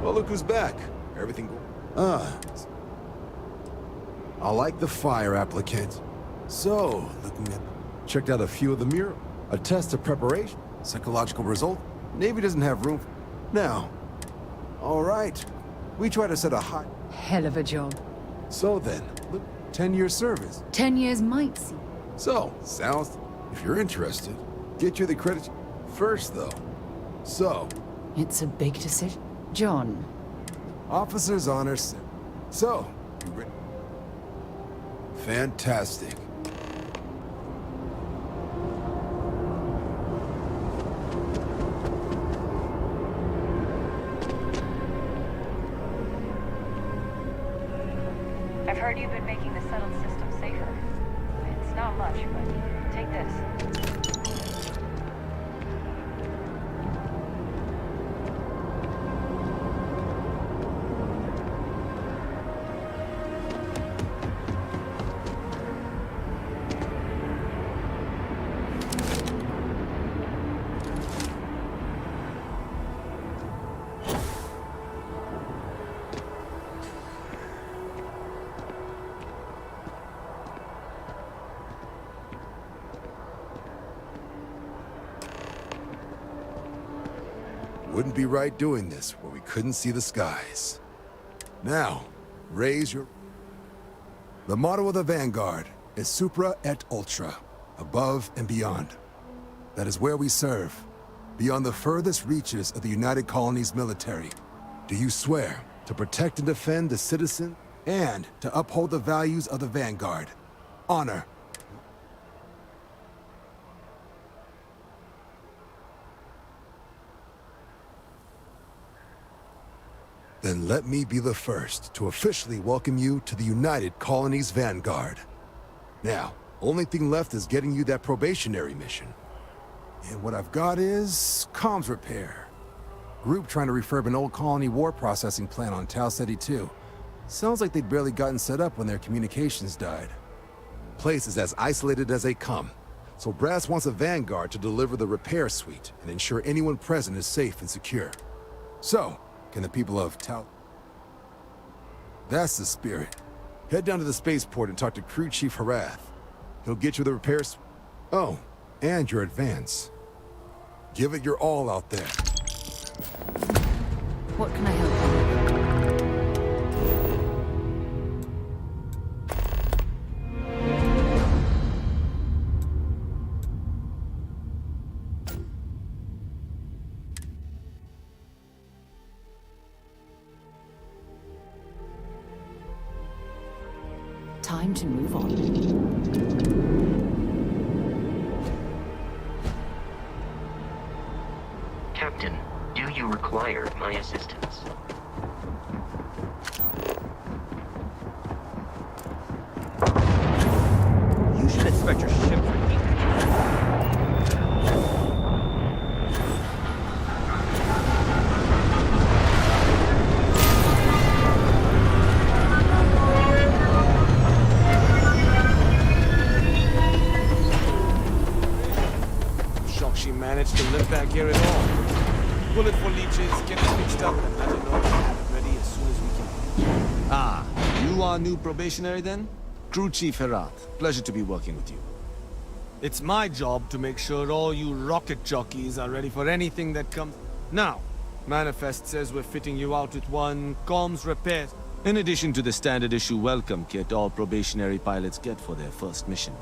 Well, look who's back. Everything... Ah. I like the fire applicant. So, looking at... Checked out a few of the mirror. A test of preparation. Psychological result. Navy doesn't have room. Now. All right. We try to set a high... Hell of a job. So then, look, 10-year service. 10 years might see. So, sounds... If you're interested, get you the credit first, though. So... It's a big decision. John. Officer's honor... So, you ready? Fantastic. I've heard you've been making the settled system safer. It's not much, but take this. Wouldn't be right doing this where we couldn't see the skies. Now, raise your... The motto of the Vanguard is Supra et Ultra, above and beyond. That is where we serve, beyond the furthest reaches of the United Colonies military. Do you swear to protect and defend the citizen and to uphold the values of the Vanguard? Honor. Then let me be the first to officially welcome you to the United Colonies Vanguard. Now, only thing left is getting you that probationary mission. And what I've got is comms repair. Group trying to refurb an old colony war processing plant on Tau Ceti 2. Sounds like they'd barely gotten set up when their communications died. Place is as isolated as they come, so Brass wants a Vanguard to deliver the repair suite and ensure anyone present is safe and secure. So, can the people of Tau... That's the spirit. Head down to the spaceport and talk to Crew Chief Harath. He'll get you the repairs... Oh, and your advance. Give it your all out there. What can I help you with? Time to move on. Captain, do you require my assistance? You should inspect your ship for heat. She managed to live back here at all. Bullet for leeches, get it fixed up, and let it know we have it ready as soon as we can. Ah, you are new probationary then? Crew Chief Herat, pleasure to be working with you. It's my job to make sure all you rocket jockeys are ready for anything that comes. Now, Manifest says we're fitting you out with one comms repair. In addition to the standard issue welcome kit all probationary pilots get for their first mission.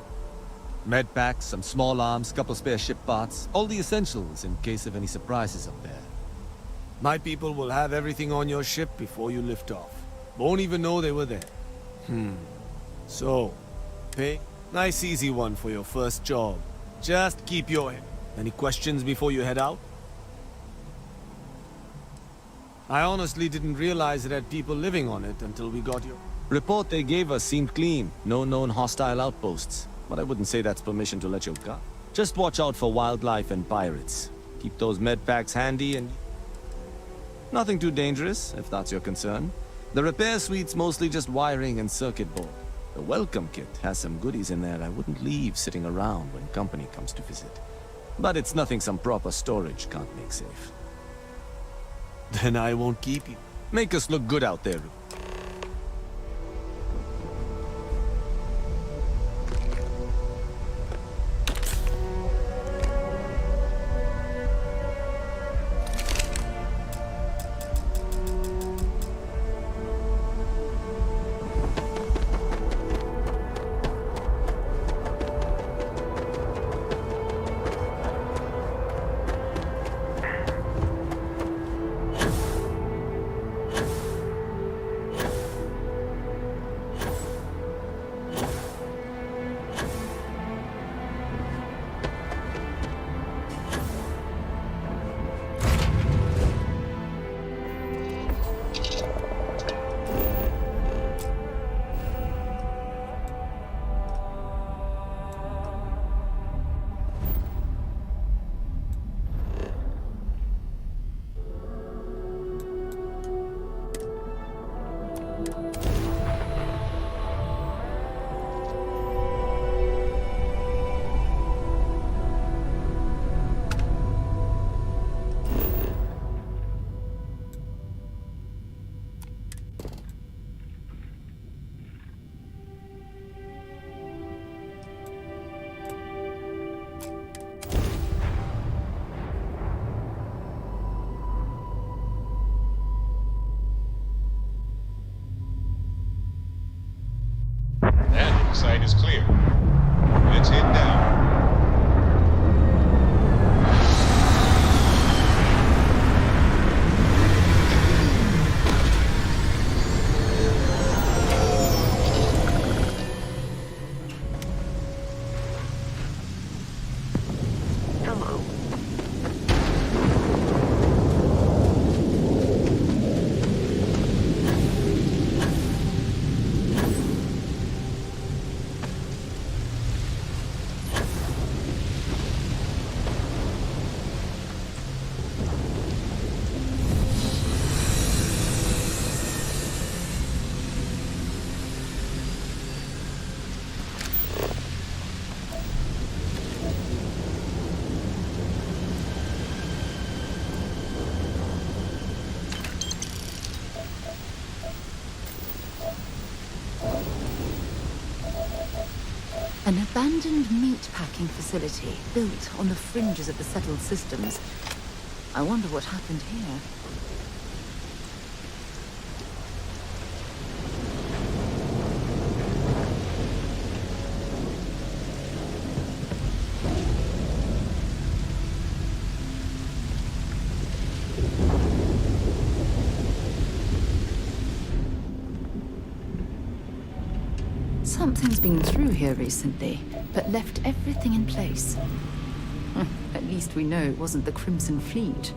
Med packs, some small arms, couple spare ship parts, all the essentials in case of any surprises up there. My people will have everything on your ship before you lift off. Won't even know they were there. So, pay. Nice easy one for your first job. Just keep your head. Any questions before you head out? I honestly didn't realize it had people living on it until we got your... Report they gave us seemed clean. No known hostile outposts. But I wouldn't say that's permission to let you go. Just watch out for wildlife and pirates. Keep those med packs handy and... Nothing too dangerous, if that's your concern. The repair suite's mostly just wiring and circuit board. The welcome kit has some goodies in there I wouldn't leave sitting around when company comes to visit. But it's nothing some proper storage can't make safe. Then I won't keep you. Make us look good out there. That site is clear. Let's head down. Hello. An abandoned meat-packing facility built on the fringes of the settled systems. I wonder what happened here. Something's been through here recently, but left everything in place. At least we know it wasn't the Crimson Fleet.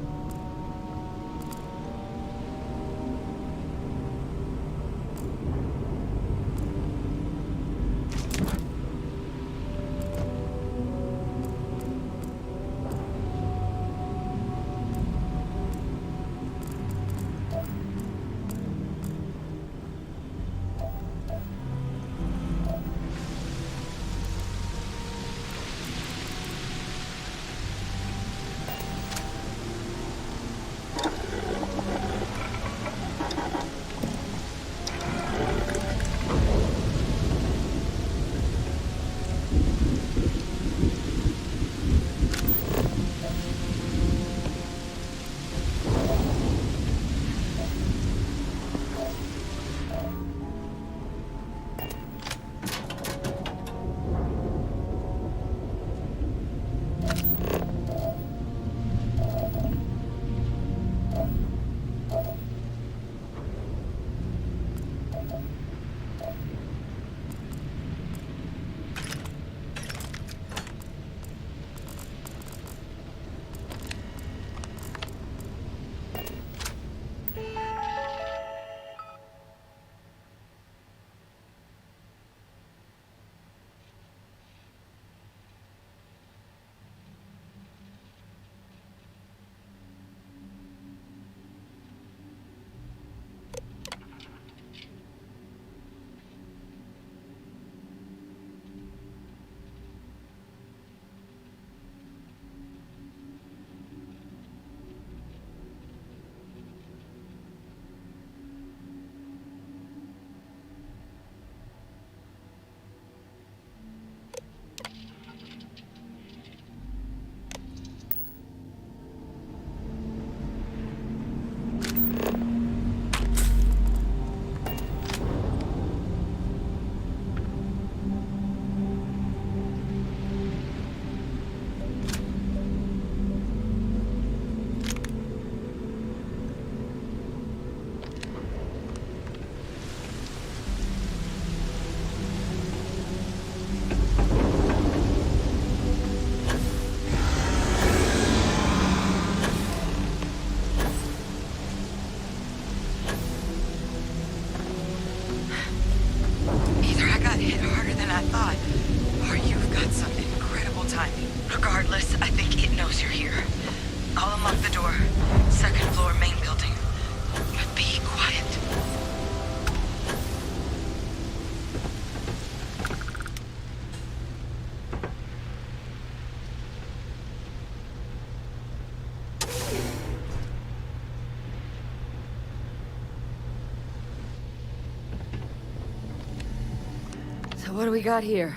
So what do we got here?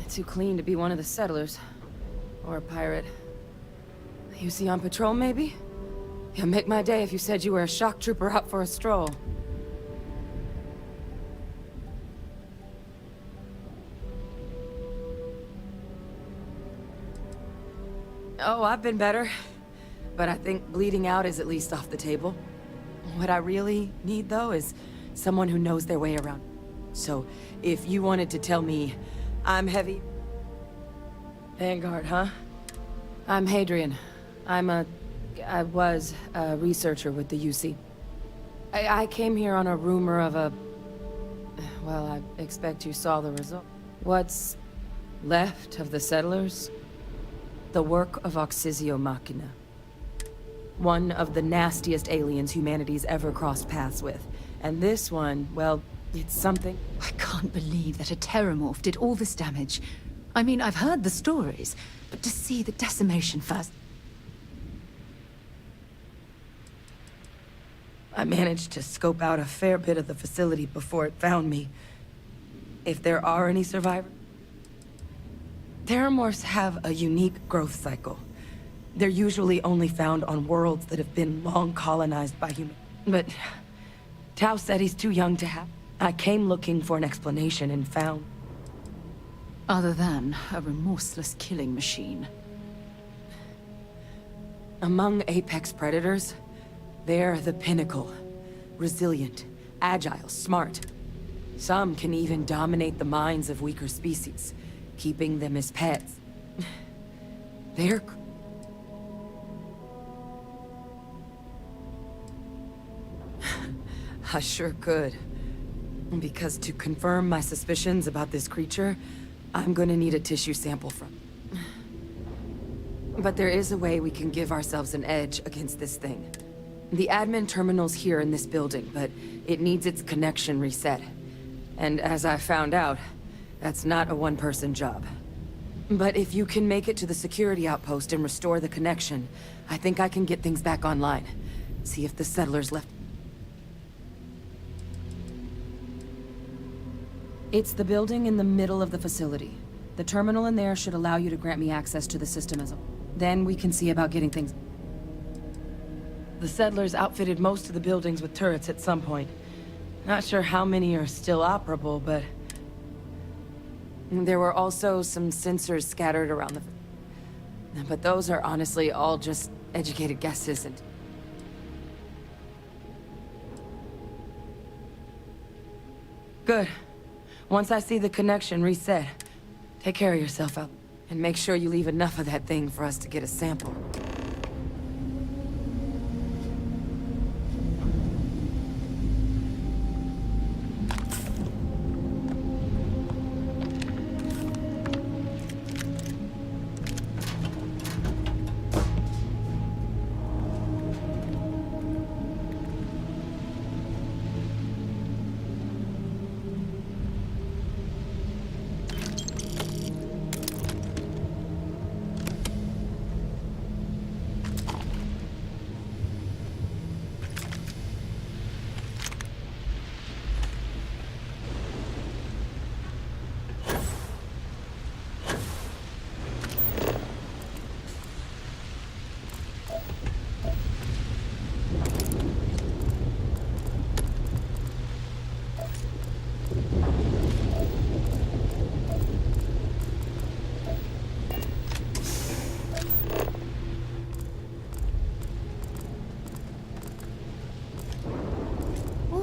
Too clean to be one of the settlers. Or a pirate. You see on patrol, maybe? Yeah, make my day if you said you were a shock trooper out for a stroll. Oh, I've been better. But I think bleeding out is at least off the table. What I really need, though, is someone who knows their way around. So, if you wanted to tell me I'm heavy... Vanguard, huh? I'm Hadrian. I was a researcher with the UC. I came here on a rumor of a... Well, I expect you saw the result. What's left of the settlers? The work of Oxysio Machina. One of the nastiest aliens humanity's ever crossed paths with. And this one, well, it's something... I can't believe that a terramorph did all this damage. I mean, I've heard the stories, but to see the decimation first... I managed to scope out a fair bit of the facility before it found me. If there are any survivors... Terramorphs have a unique growth cycle. They're usually only found on worlds that have been long colonized by humans. But Tao said he's too young to have. I came looking for an explanation and found... Other than a remorseless killing machine. Among apex predators, they're the pinnacle. Resilient, agile, smart. Some can even dominate the minds of weaker species, keeping them as pets. They're... I sure could. Because to confirm my suspicions about this creature, I'm gonna need a tissue sample from... But there is a way we can give ourselves an edge against this thing. The admin terminal's here in this building, but it needs its connection reset. And as I found out, that's not a one-person job. But if you can make it to the security outpost and restore the connection, I think I can get things back online. See if the settlers left... It's the building in the middle of the facility. The terminal in there should allow you to grant me access to the system as a... Then we can see about getting things... The settlers outfitted most of the buildings with turrets at some point. Not sure how many are still operable, but... There were also some sensors scattered around the... But those are honestly all just educated guesses and... Good. Once I see the connection reset, take care of yourself out. And make sure you leave enough of that thing for us to get a sample.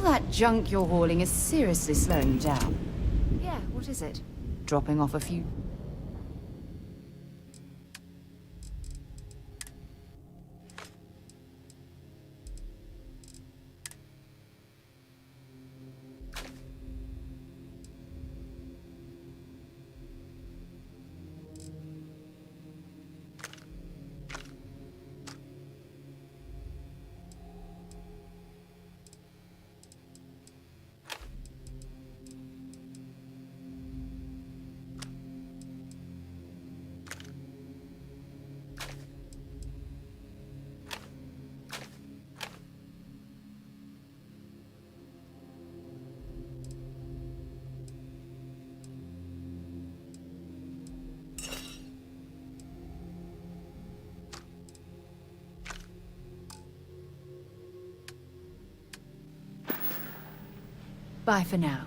That junk you're hauling is seriously slowing you down. Yeah, what is it? Dropping off a few... Bye for now.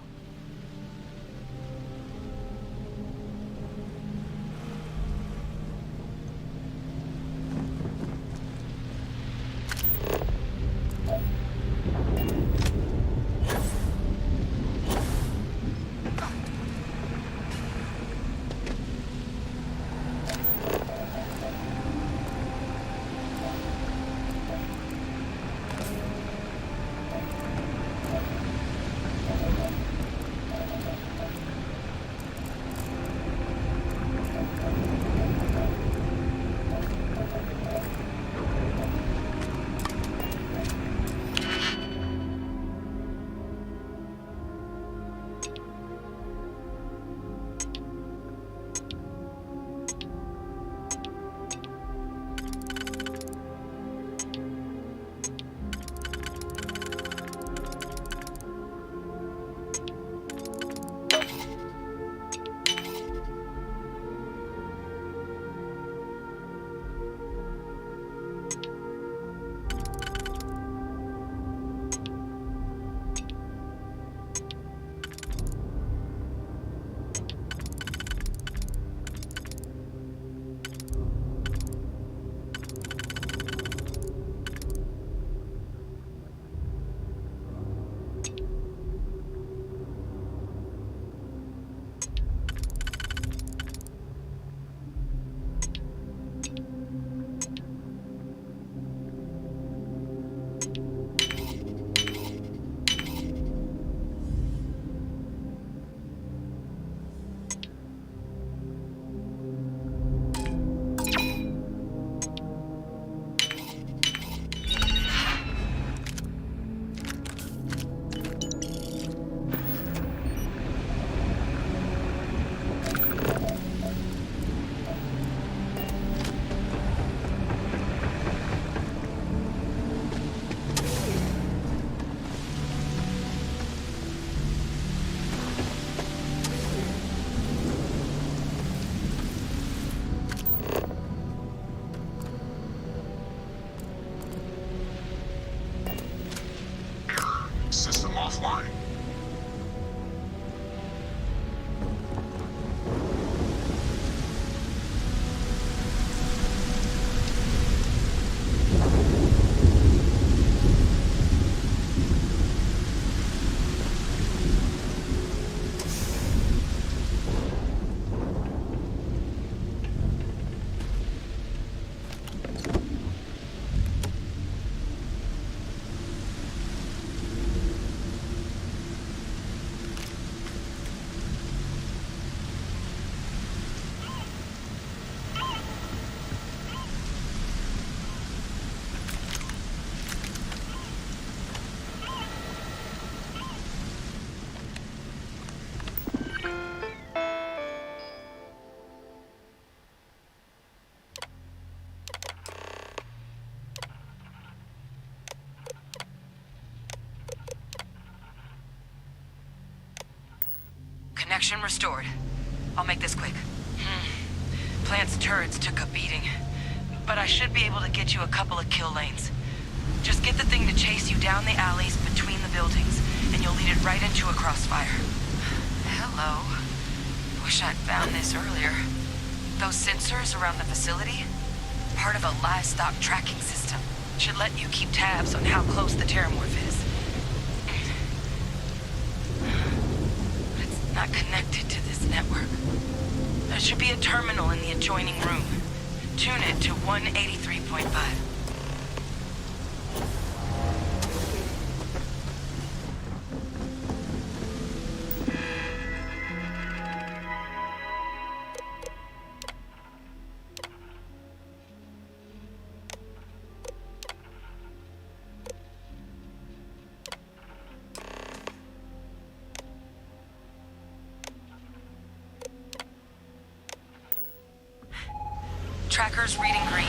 System offline. Connection restored. I'll make this quick. Plant's turrets took a beating, but I should be able to get you a couple of kill lanes. Just get the thing to chase you down the alleys between the buildings, and you'll lead it right into a crossfire. Hello. Wish I'd found this earlier. Those sensors around the facility? Part of a livestock tracking system. Should let you keep tabs on how close the Terramorph is. But it's not connected to this network. There should be a terminal in the adjoining room. Tune it to 183.5. Tracker's reading green.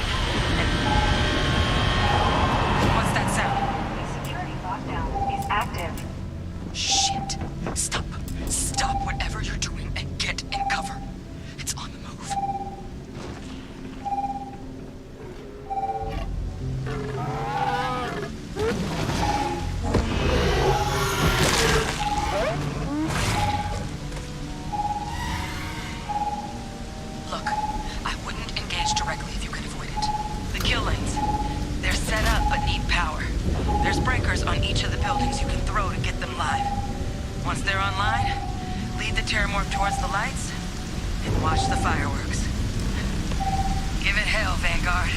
What's that sound? The security lockdown is active. Shit. Stop. Stop whatever you're doing and get in cover. It's on the move. There's breakers on each of the buildings you can throw to get them live. Once they're online, lead the terramorph towards the lights and watch the fireworks. Give it hell, Vanguard.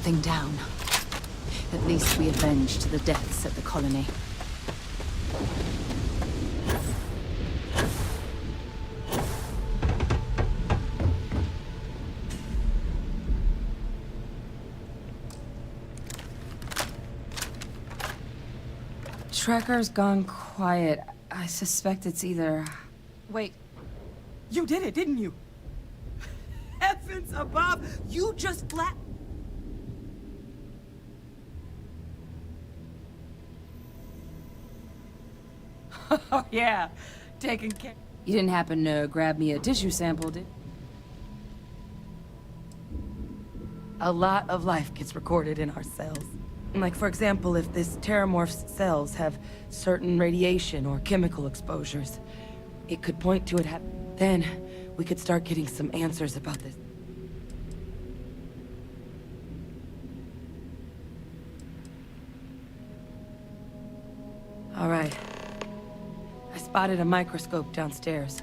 thing down. At least we avenged the deaths at the colony. Tracker's gone quiet. I suspect it's either... Wait. You did it, didn't you? Heavens above! You just flat... Oh, yeah. Taking care... You didn't happen to grab me a tissue sample, did... A lot of life gets recorded in our cells. Like, for example, if this terramorph's cells have certain radiation or chemical exposures, it could point to it then we could start getting some answers about this. All right. I spotted a microscope downstairs.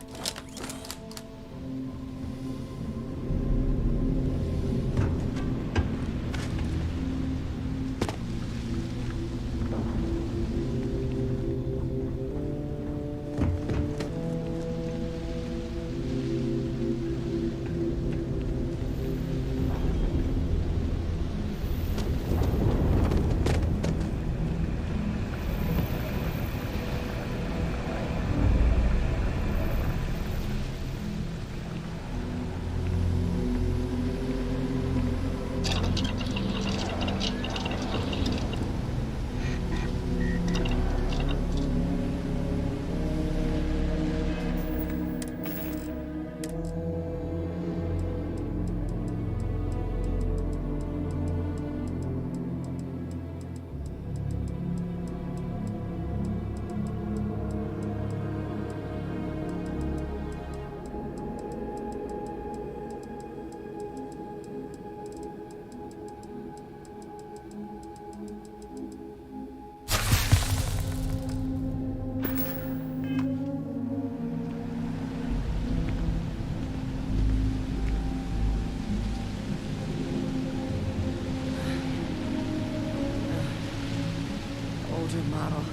Older model.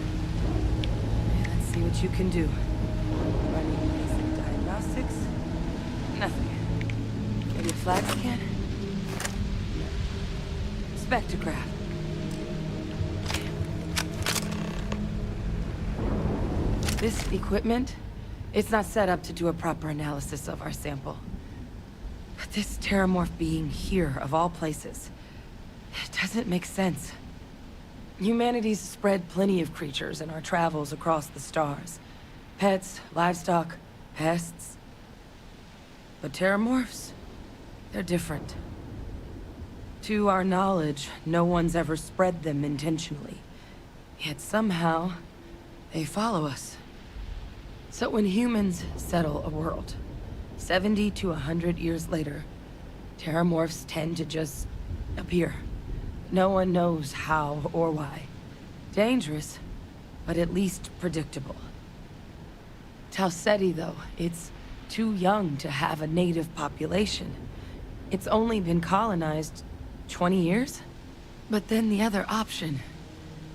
Let's see what you can do. Running basic diagnostics? Nothing. Maybe a flag scan? Spectrograph. This equipment, it's not set up to do a proper analysis of our sample. But this terramorph being here, of all places, it doesn't make sense. Humanity's spread plenty of creatures in our travels across the stars. Pets, livestock, pests. But terramorphs? They're different. To our knowledge, no one's ever spread them intentionally. Yet somehow, they follow us. So when humans settle a world, 70 to 100 years later, terramorphs tend to just appear. No one knows how or why. Dangerous, but at least predictable. Tau Ceti, though, it's too young to have a native population. It's only been colonized 20 years? But then the other option,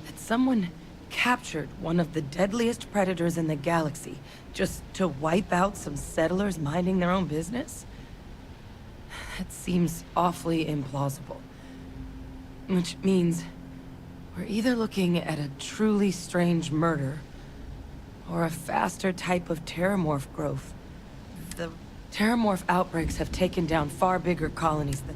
that someone captured one of the deadliest predators in the galaxy just to wipe out some settlers minding their own business? That seems awfully implausible. Which means we're either looking at a truly strange murder or a faster type of terramorph growth. The terramorph outbreaks have taken down far bigger colonies than...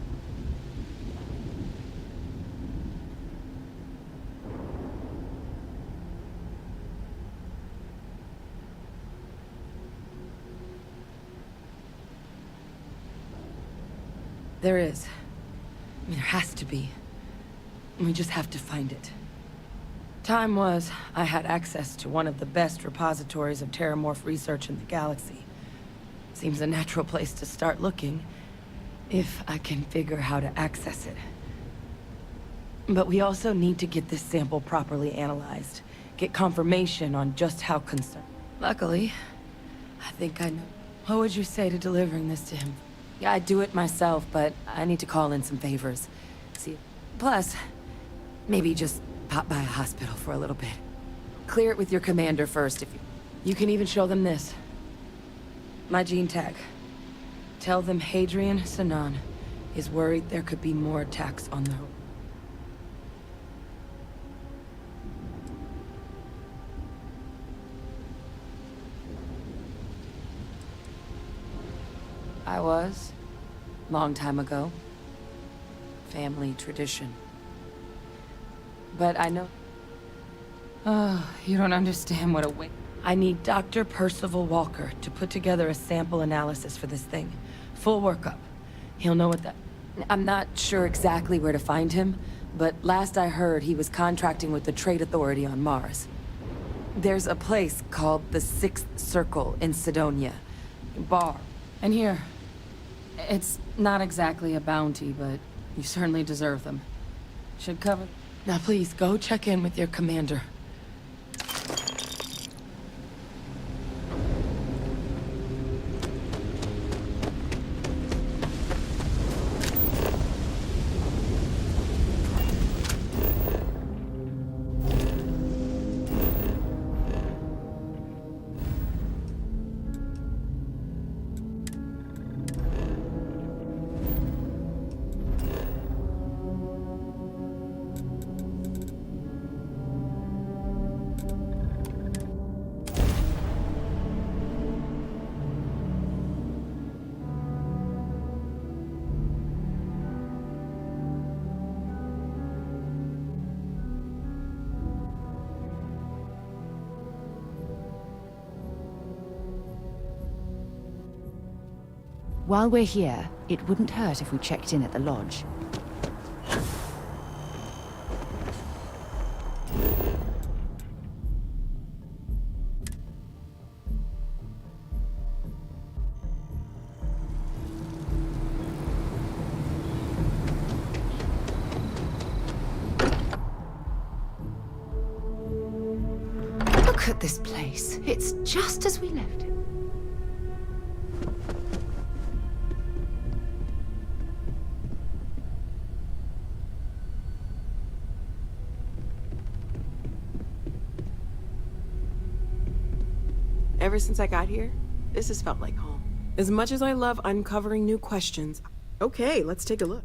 There is. I mean, there has to be. We just have to find it. Time was, I had access to one of the best repositories of terramorph research in the galaxy. Seems a natural place to start looking, if I can figure how to access it. But we also need to get this sample properly analyzed, get confirmation on just how concerned. Luckily, I think I know. What would you say to delivering this to him? Yeah, I'd do it myself, but I need to call in some favors. See, plus, maybe just pop by a hospital for a little bit. Clear it with your commander first, if you can even show them this. My gene tag. Tell them Hadrian Sanan is worried there could be more attacks on the... I was. Long time ago. Family tradition. But I know... Oh, you don't understand what a wait... I need Dr. Percival Walker to put together a sample analysis for this thing. Full workup. He'll know what that... I'm not sure exactly where to find him, but last I heard he was contracting with the Trade Authority on Mars. There's a place called the Sixth Circle in Sidonia. Bar. And here. It's not exactly a bounty, but you certainly deserve them. Should cover... Now please, go check in with your commander. While we're here, it wouldn't hurt if we checked in at the lodge. Look at this place. It's just as we left it. Ever since I got here, this has felt like home. As much as I love uncovering new questions, okay, let's take a look.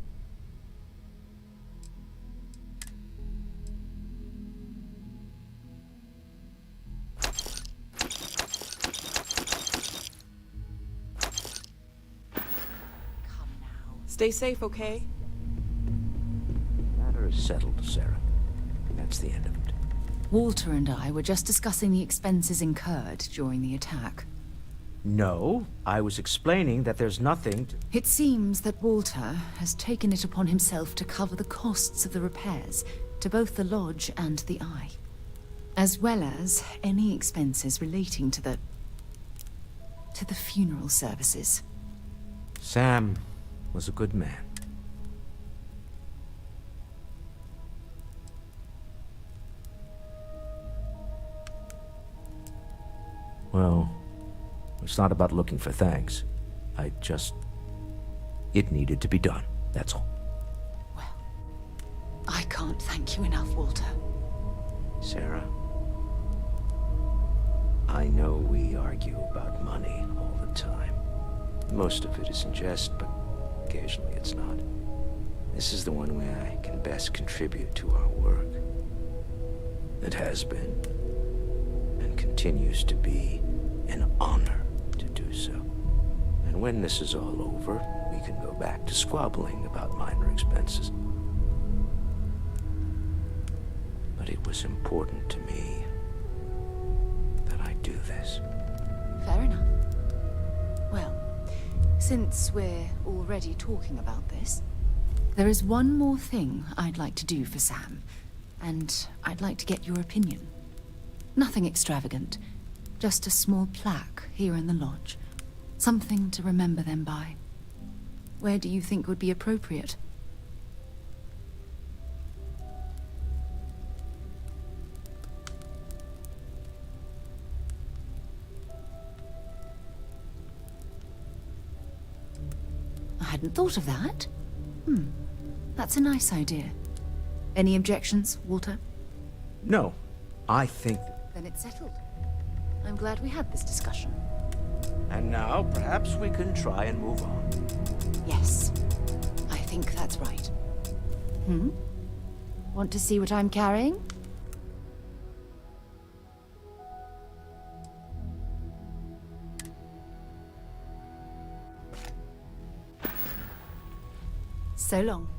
Stay safe, okay? Matter is settled, Sarah. That's the end of it. Walter and I were just discussing the expenses incurred during the attack. No, I was explaining that there's nothing to... It seems that Walter has taken it upon himself to cover the costs of the repairs to both the lodge and the Eye, as well as any expenses relating to the funeral services. Sam was a good man. Well, it's not about looking for thanks. It needed to be done, that's all. Well, I can't thank you enough, Walter. Sarah, I know we argue about money all the time. Most of it is in jest, but occasionally it's not. This is the one way I can best contribute to our work. It has been, and continues to be, an honor to do so. And when this is all over, we can go back to squabbling about minor expenses. But it was important to me that I do this. Fair enough. Well, since we're already talking about this, there is one more thing I'd like to do for Sam, and I'd like to get your opinion. Nothing extravagant, just a small plaque here in the lodge. Something to remember them by. Where do you think would be appropriate? I hadn't thought of that. That's a nice idea. Any objections, Walter? No, I think... Then it's settled. I'm glad we had this discussion. And now, perhaps we can try and move on. Yes, I think that's right. Want to see what I'm carrying? So long.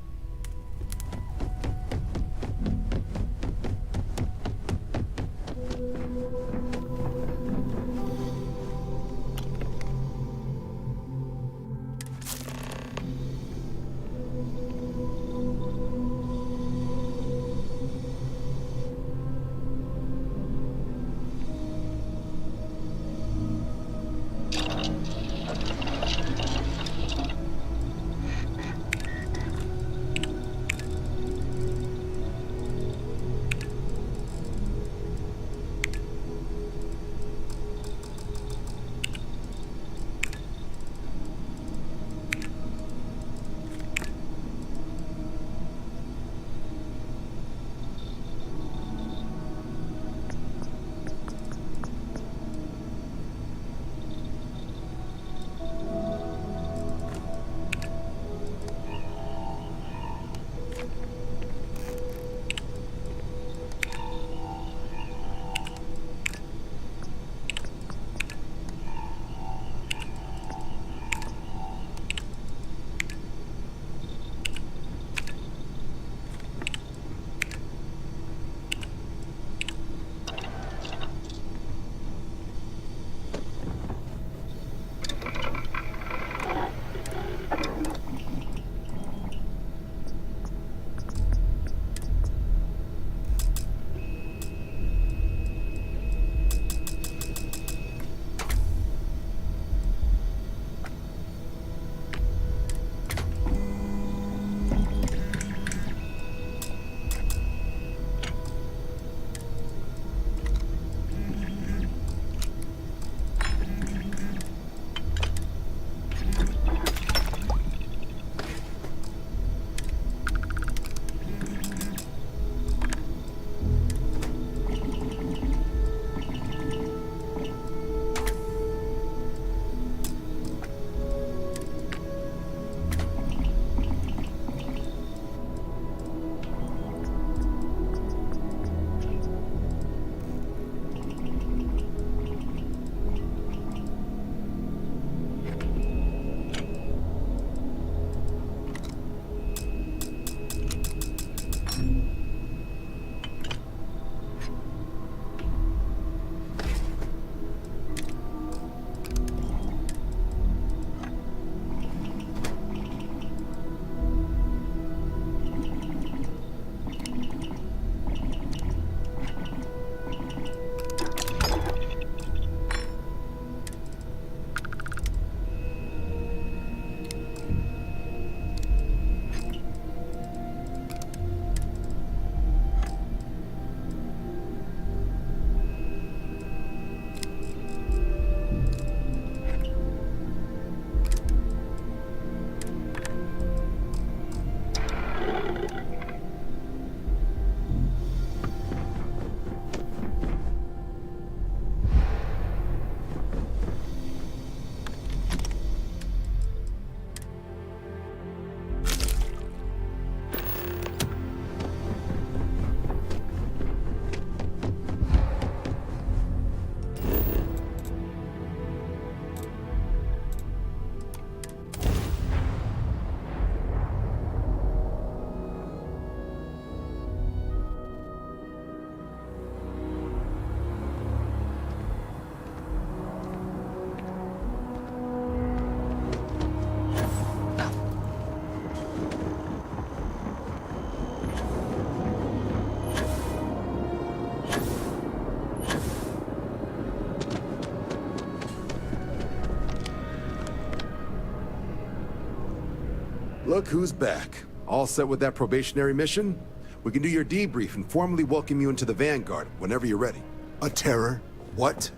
Look who's back. All set with that probationary mission? We can do your debrief and formally welcome you into the Vanguard whenever you're ready. A terror? What?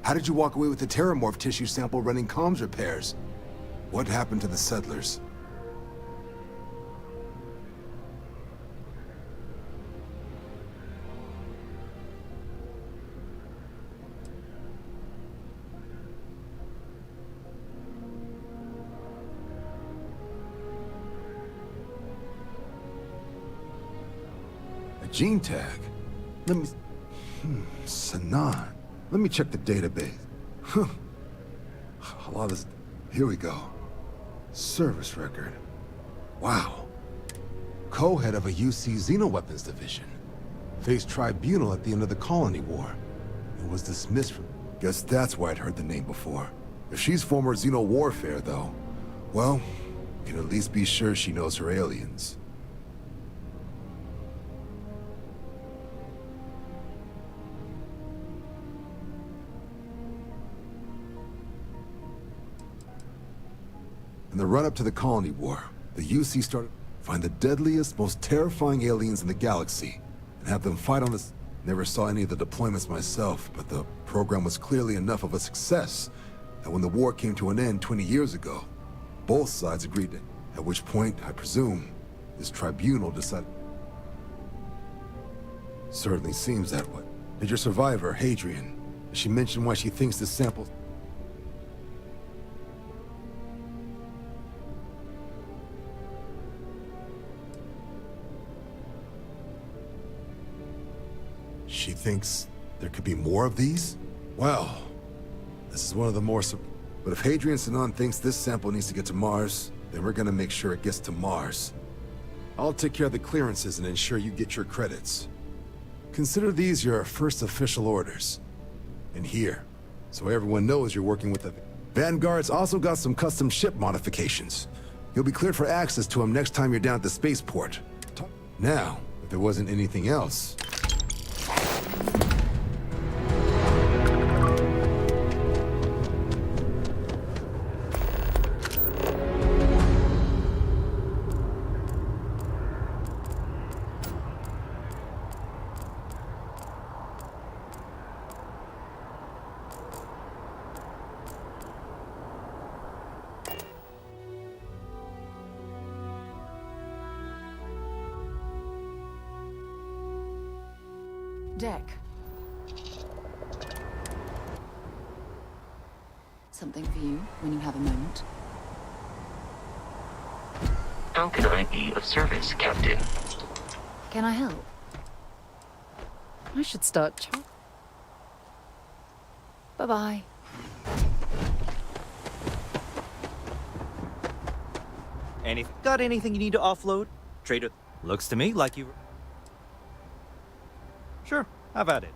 How did you walk away with the terramorph tissue sample running comms repairs? What happened to the settlers? A gene tag? Let me... Sanan. Let me check the database. Huh. A lot of this... Here we go. Service record. Wow. Co-head of a UC Xenoweapons division. Faced tribunal at the end of the Colony War. And was dismissed from... Guess that's why I'd heard the name before. If she's former Xeno warfare, though, well, you can at least be sure she knows her aliens. In the run-up to the Colony War, the UC started to find the deadliest, most terrifying aliens in the galaxy, and have them fight on this. Never saw any of the deployments myself, but the program was clearly enough of a success that when the war came to an end 20 years ago, both sides agreed to, at which point, I presume, this tribunal decided... Certainly seems that way. Did your survivor, Hadrian, did she mention why she thinks this sample... She thinks there could be more of these? Well, this is one of the more... But if Hadrian Sanan thinks this sample needs to get to Mars, then we're gonna make sure it gets to Mars. I'll take care of the clearances and ensure you get your credits. Consider these your first official orders. And here, so everyone knows you're working with the... Vanguard's also got some custom ship modifications. You'll be cleared for access to them next time you're down at the spaceport. Now, if there wasn't anything else... Deck. Something for you when you have a moment. How can I be of service, Captain? Can I help? I should start Bye-bye. Got anything you need to offload? Trader, looks to me like you... Sure, have at it.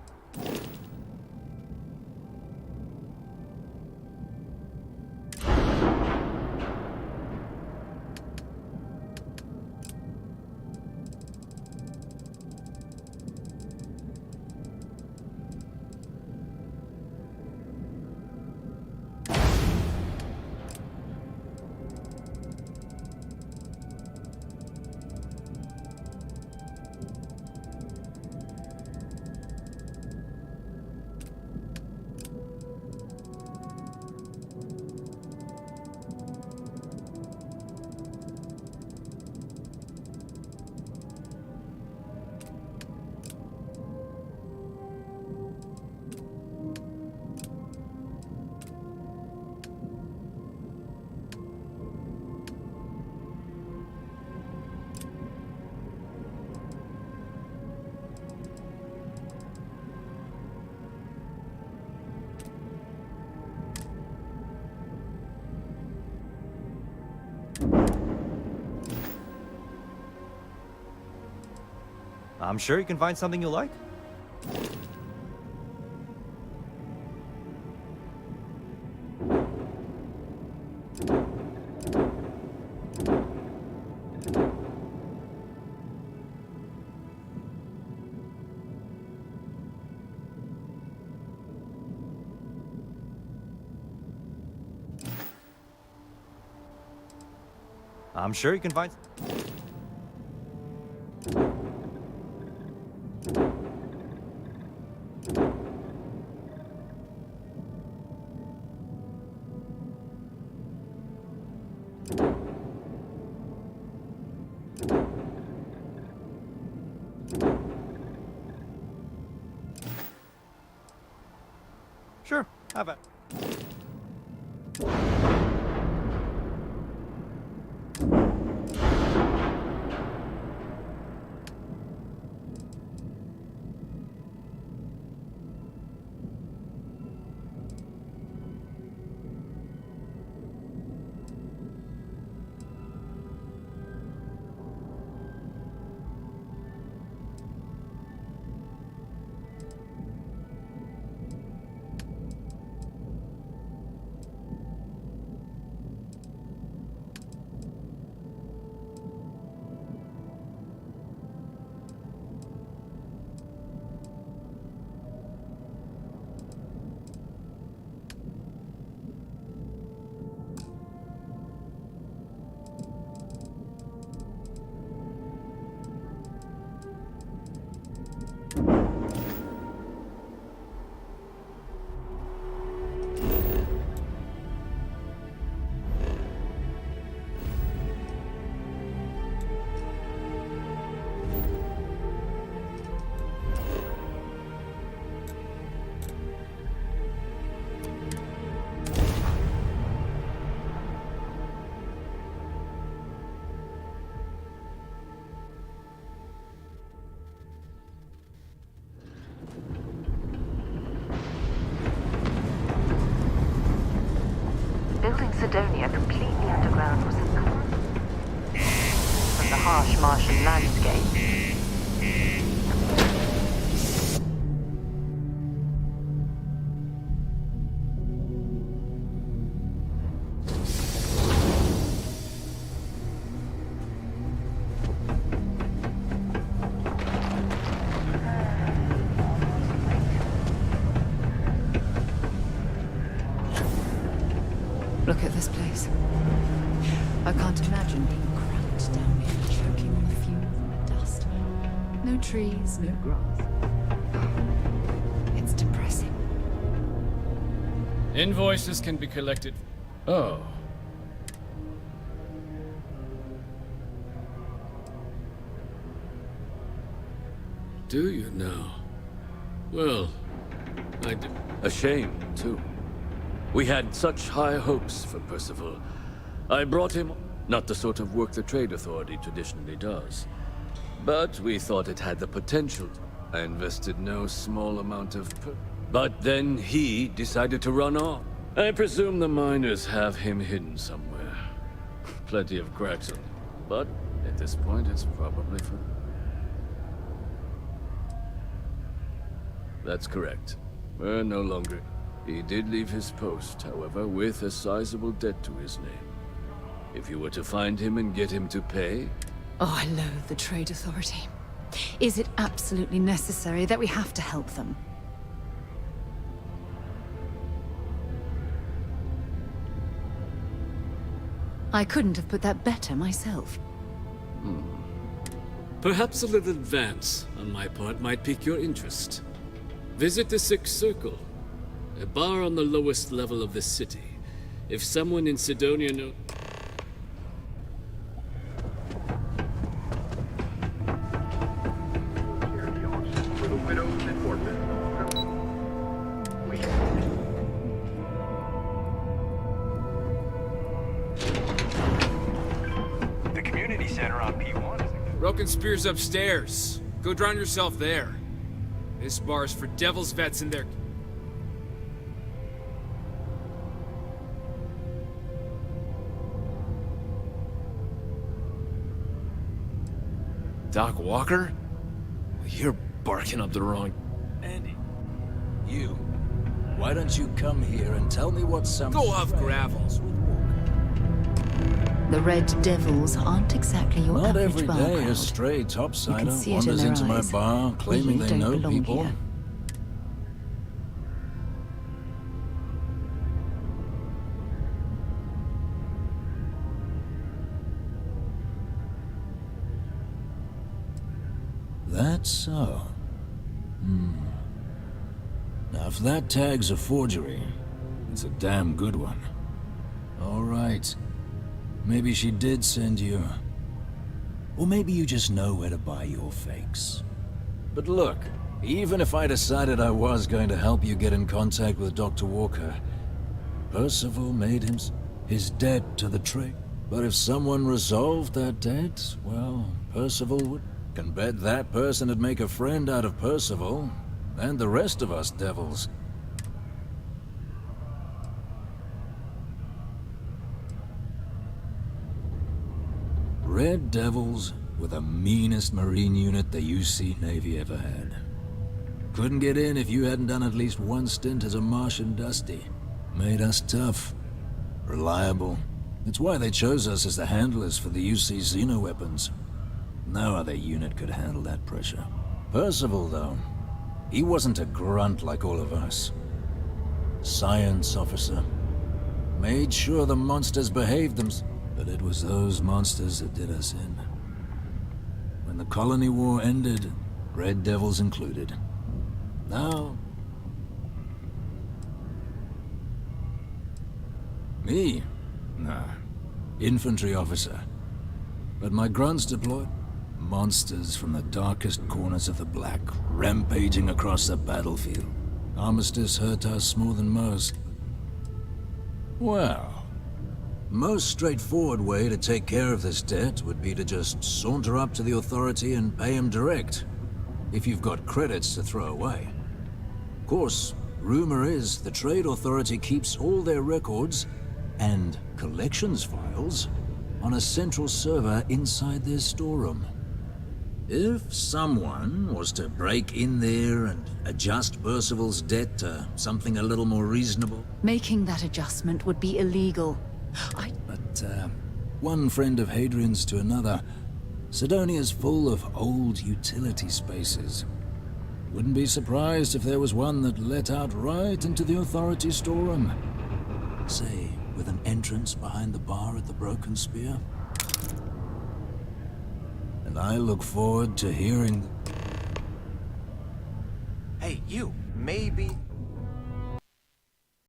I'm sure you can find something you like. I'm sure you can find... Sure, have it. Building Sidonia completely underground was a from the harsh Martian landscape. Look at this place. I can't imagine being cramped down here, choking on the fumes and the dust. No trees, no grass. It's depressing. Invoices can be collected. Oh. Do you now? Well, I do. A shame, too. We had such high hopes for Percival. I brought him, not the sort of work the Trade Authority traditionally does. But we thought it had the potential. I invested no small amount of but then he decided to run off. I presume the miners have him hidden somewhere. Plenty of cracks on him. But at this point, it's probably for... That's correct. We're no longer... He did leave his post, however, with a sizable debt to his name. If you were to find him and get him to pay... Oh, I loathe the Trade Authority. Is it absolutely necessary that we have to help them? I couldn't have put that better myself. Perhaps a little advance on my part might pique your interest. Visit the Sixth Circle, a bar on the lowest level of the city. If someone in Sidonia knows... The community center on P1. Broken Spear's upstairs. Go drown yourself there. This bar's for devil's vets and their... Doc Walker? You're barking up the wrong... Andy, you. Why don't you come here and tell me what some... Go off gravels. The Red Devils aren't exactly your Not average every bar day crowd. a stray You can topsider see it in wanders their into my eyes. bar claiming We they don't know belong people. here. that so? Now, if that tag's a forgery, it's a damn good one. All right. Maybe she did send you. Or maybe you just know where to buy your fakes. But look, even if I decided I was going to help you get in contact with Dr. Walker, Percival made his debt to the trade. But if someone resolved that debt, well, Percival would. Can bet that person would make a friend out of Percival, and the rest of us devils. Red Devils were the meanest Marine unit the UC Navy ever had. Couldn't get in if you hadn't done at least one stint as a Martian Dusty. Made us tough, reliable. It's why they chose us as the handlers for the UC Xenoweapons. No other unit could handle that pressure. Percival, though, he wasn't a grunt like all of us. Science officer. Made sure the monsters behaved themselves. But it was those monsters that did us in. When the colony war ended, Red Devils included. Now... Me? Nah. Infantry officer. But my grunts deployed. Monsters from the darkest corners of the Black, rampaging across the battlefield. Armistice hurt us more than most. Well... most straightforward way to take care of this debt would be to just saunter up to the authority and pay him direct, if you've got credits to throw away. Of course, rumor is the trade authority keeps all their records and collections files on a central server inside their storeroom. If someone was to break in there and adjust Percival's debt to something a little more reasonable... Making that adjustment would be illegal. But, one friend of Hadrian's to another, Sidonia's full of old utility spaces. Wouldn't be surprised if there was one that let out right into the authority storeroom. Say, with an entrance behind the bar at the Broken Spear. And I look forward to hearing... Hey, you. Maybe